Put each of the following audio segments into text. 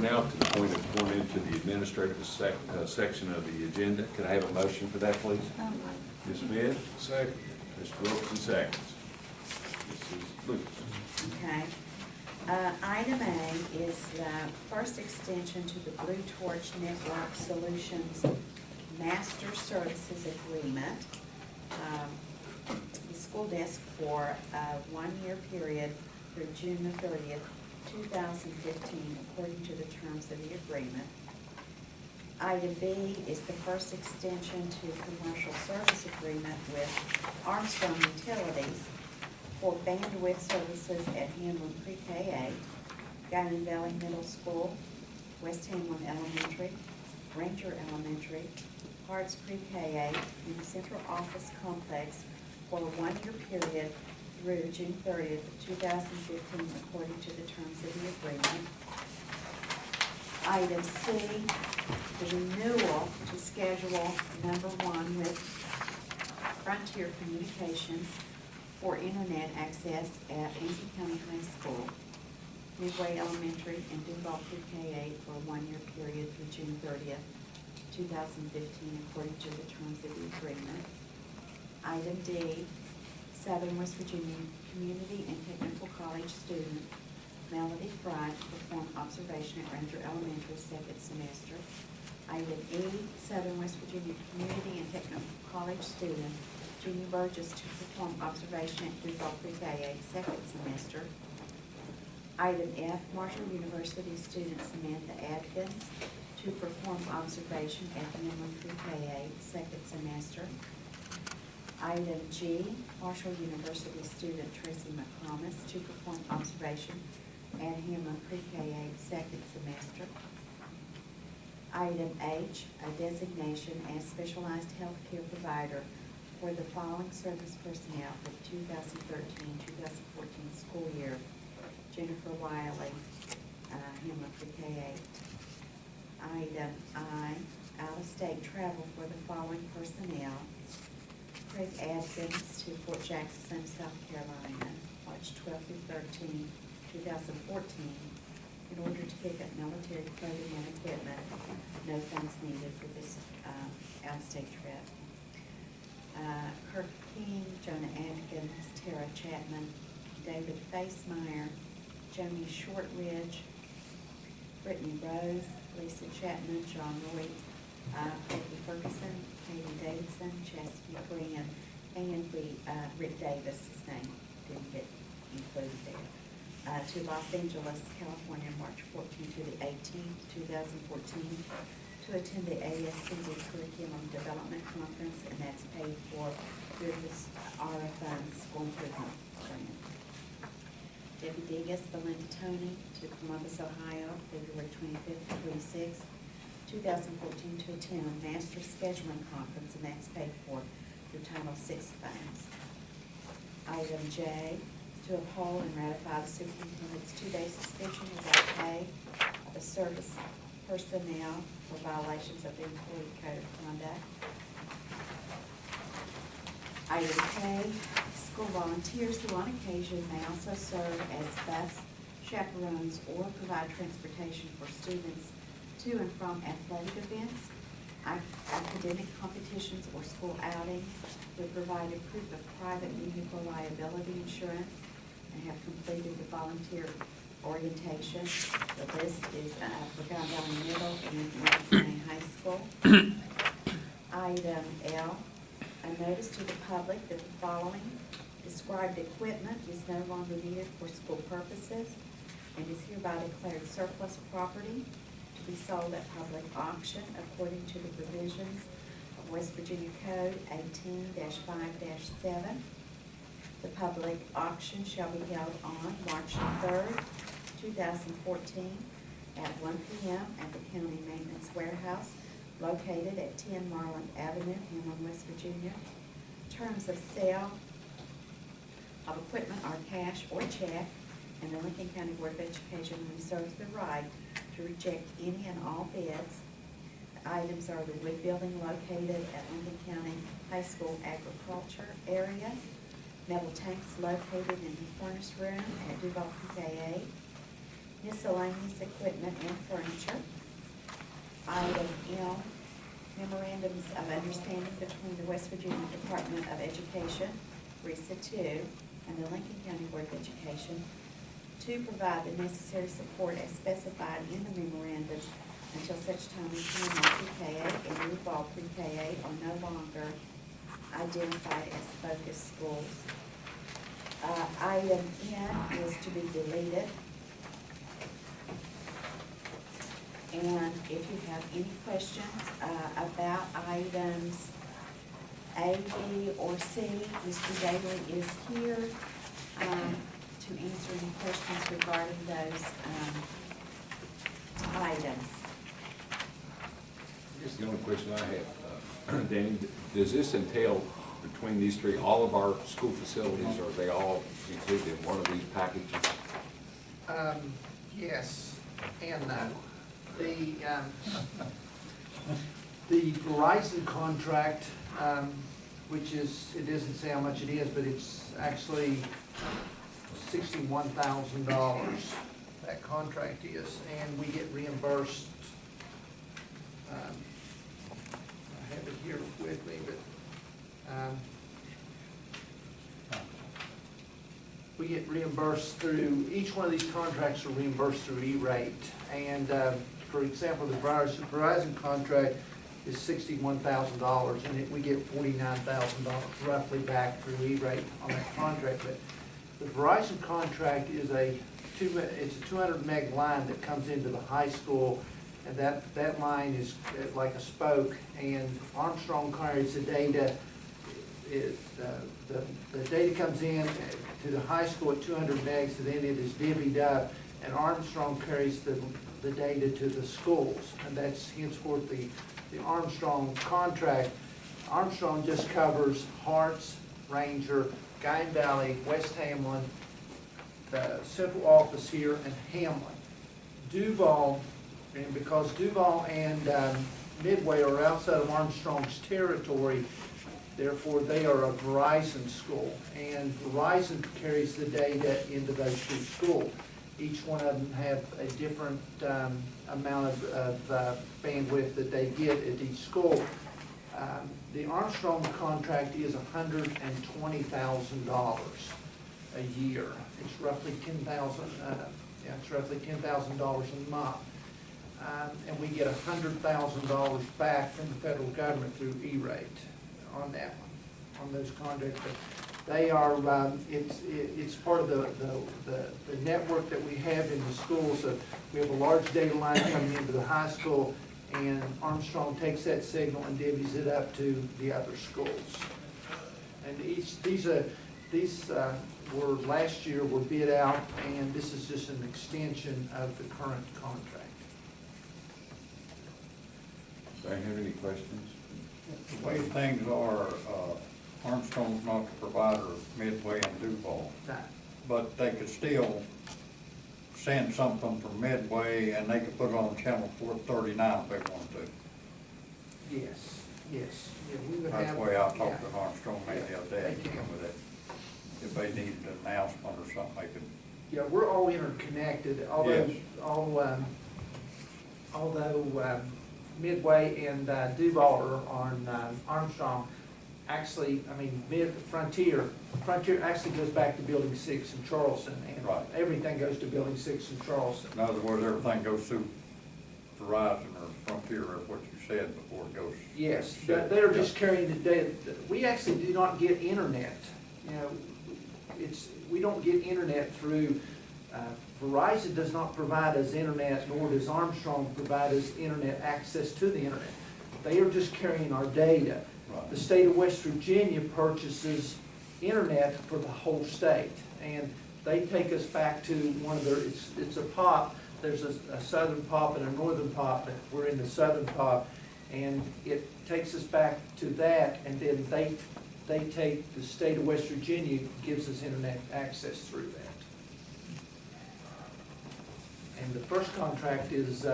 now to the point of going into the administrative section of the agenda. Could I have a motion for that, please? Ms. Smith? Second. Mr. Wilkerson seconds. Mrs. Lucas? Okay. Item A is the first extension to the Blue Torch Network Solutions Master Services Agreement. The school desk for a one-year period through June the 30th, 2015, according to the terms of the agreement. Item B is the first extension to commercial service agreement with Armstrong Utilities for bandwidth services at Hamlin Pre-K 8, Guinan Valley Middle School, West Hamlin Elementary, Ranger Elementary, Harts Pre-K 8, in the central office complex for a one-year period through June 30th, 2015, according to the terms of the agreement. Item C, the renewal to schedule number 1 with Frontier Communications for internet access at Lincoln County High School, Midway Elementary, and Duval Pre-K 8 for a one-year period through June 30th, 2015, according to the terms of the agreement. Item D, Southern West Virginia Community and Technical College student Melody Fry to perform observation at Ranger Elementary second semester. Item E, Southern West Virginia Community and Technical College student Jeannie Burgess to perform observation at Duval Pre-K 8 second semester. Item F, Marshall University student Samantha Adkins to perform observation at Hamlin Pre-K 8 second semester. Item G, Marshall University student Tracy McComas to perform observation at Hamlin Pre-K 8 second semester. Item H, a designation as specialized healthcare provider for the following service personnel for the 2013-2014 school year. Jennifer Wiley, Hamlin Pre-K 8. Item I, out-of-state travel for the following personnel. Craig Adkins to Fort Jackson, South Carolina, March 12 through 13, 2014, in order to pick up military clothing and equipment. No funds needed for this out-of-state trip. Kirk King, Jonah Adkins, Tara Chapman, David Facemeyer, Joni Shortridge, Brittany Rose, Lisa Chapman, John Roy, Becky Ferguson, Katie Davidson, Chastity Green, and Rick Davis, his name didn't get included there. To Los Angeles, California, March 14th to the 18th, 2014, to attend the ASCD Curriculum Development Conference, and that's paid for through this ARA Funds School Improvement Grant. Debbie Degas, Belinda Tony to Columbus, Ohio, February 25th to 26th, 2014, to attend a Master Scheduling Conference, and that's paid for through Title VI funds. Item J, to uphold and ratify the superintendent's 2-day suspension without pay of the service personnel for violations of the Employee Code of Conduct. Item K, school volunteers who on occasion may also serve as bus chaperones or provide transportation for students to and from athletic events, academic competitions, or school outings, who provided proof of private vehicle liability insurance and have completed the volunteer orientation. The list is for Guinan Valley Middle and Lincoln County High School. Item L, a notice to the public that the following described equipment is no longer needed for school purposes and is hereby declared surplus property to be sold at public auction according to the provisions of West Virginia Code 18-5-7. The public auction shall be held on March 3rd, 2014 at 1 p.m. at the County Maintenance Warehouse located at 10 Marland Avenue, Hamlin, West Virginia. Terms of sale of equipment are cash or check, and the Lincoln County Board of Education reserves the right to reject any and all bids. The items are the wood building located at Lincoln County High School agriculture area, metal tanks located in the furnace room at Duval Pre-K 8, miscellaneous equipment and furniture. Item M, memorandums of understanding between the West Virginia Department of Education, RESA 2, and the Lincoln County Board of Education to provide the necessary support as specified in the memorandums until such time as Cameron Pre-K-8 and Newball Pre-K-8 are no longer identified as focus schools. Item N is to be deleted. And if you have any questions about items A, B, or C, Mr. Daly is here to answer any questions regarding those items. I guess the only question I have, Danny, does this entail between these three, all of our school facilities, or are they all included in one of these packages? Yes and no. The Verizon contract, which is, it doesn't say how much it is, but it's actually $61,000, that contract is, and we get reimbursed. I have it here with me, but we get reimbursed through, each one of these contracts are reimbursed through E-rate. And for example, the Verizon contract is $61,000, and we get $49,000 roughly back through E-rate on that contract. But the Verizon contract is it's a 200 meg line that comes into the high school, and that line is like a spoke, and Armstrong carries the data. The data comes in to the high school at 200 megs, and then it is divvied up, and Armstrong carries the data to the schools, and that's henceforth the Armstrong contract. Armstrong just covers Harts, Ranger, Guyan Valley, West Hamlin, the central office here, and Hamlin. Duval, and because Duval and Midway are outside of Armstrong's territory, therefore they are a Verizon school, and Verizon carries the data into those two schools. Each one of them have a different amount of bandwidth that they get at each school. The Armstrong contract is $120,000 a year. It's roughly $10,000 a month. And we get $100,000 back from the federal government through E-rate on that one, on those contracts. But they are, it's part of the network that we have in the schools. So we have a large data line coming into the high school, and Armstrong takes that signal and divvies it up to the other schools. And these were last year were bid out, and this is just an extension of the current contract. Do I have any questions? The way things are, Armstrong's not the provider of Midway and Duval, but they could still send something from Midway and they could put it on channel 439 if they wanted to. Yes, yes. Yeah, we would That's have, the way I talked yeah. to Armstrong maybe the other day with it. If they needed an announcement or something, they could. Yeah, we're all interconnected, although, Yes. although Midway and Duval are on Armstrong. Actually, I mean, Frontier actually goes back to Building 6 in Charleston, and Right. everything goes to Building 6 in Charleston. In other words, everything goes through Verizon or Frontier, or what you said before it goes. Yes, they're just carrying the data. We actually do not get internet. You know, we don't get internet through, Verizon does not provide us internet, nor does Armstrong provide us internet access to the internet. They are just carrying our data. Right. The state of West Virginia purchases internet for the whole state, and they take us back to one of their, it's a POP. There's a southern POP and a northern POP, but we're in the southern POP, and it takes us back to that, and then they take, the state of West Virginia gives us internet access through that. And the first contract is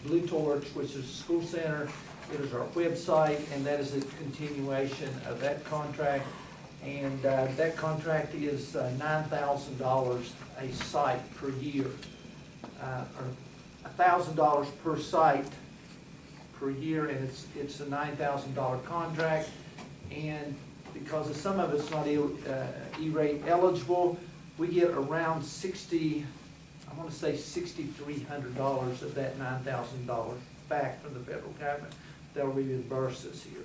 Blue Torch, which is School Center. It is our website, and that is a continuation of that contract. And that contract is $9,000 a site per year. or $1,000 per site per year, and it's a $9,000 contract. And because of some of it's not E-rate eligible, we get around I want to say $6,300 of that $9,000 back from the federal government. They'll reimburse us here.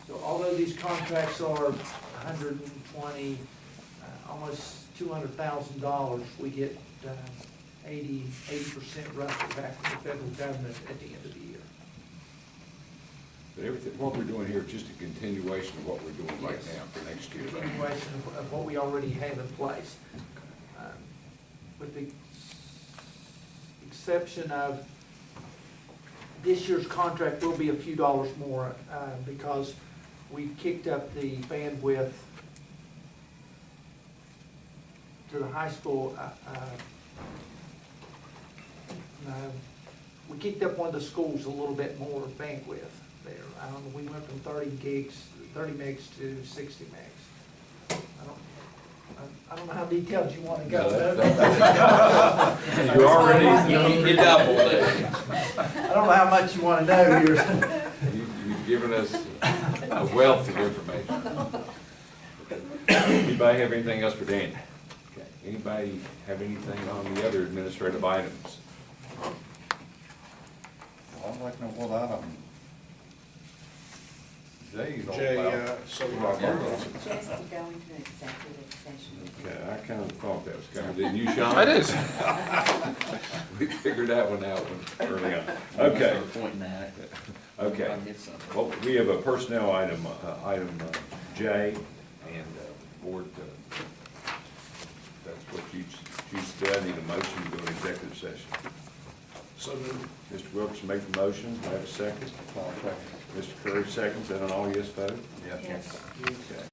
So although these contracts are 120, almost $200,000, we get 80% roughly back from the federal government at the end of the year. But everything, what we're doing here is just a continuation of what we're doing right now for next year. right? Continuation of what we already have in place. With the exception of this year's contract will be a few dollars more because we kicked up the bandwidth to the high school. We kicked up one of the schools a little bit more bandwidth there. We went from 30 megs to 60 megs. I don't know how detailed you want to go. You already, You doubled it. I don't know how much you want to know here. you've given us a wealth of information. Anybody have anything else for Danny? Okay. Anybody have anything on the other administrative items? I'd like to know what item Jay's all Jay, about. so Just to go into executive session. Okay, I kind of thought that was coming, didn't you, Sean? It is. We figured that one out early on. Okay, Pointing at it. okay. I'll get something. Well, we have a personnel item, J, and board, that's what you said, I need a motion to go into executive session. So moved. Mr. Wilkerson make the motion, do I have a second? Mr. Curry seconds, that an all yes vote? Yes. Okay.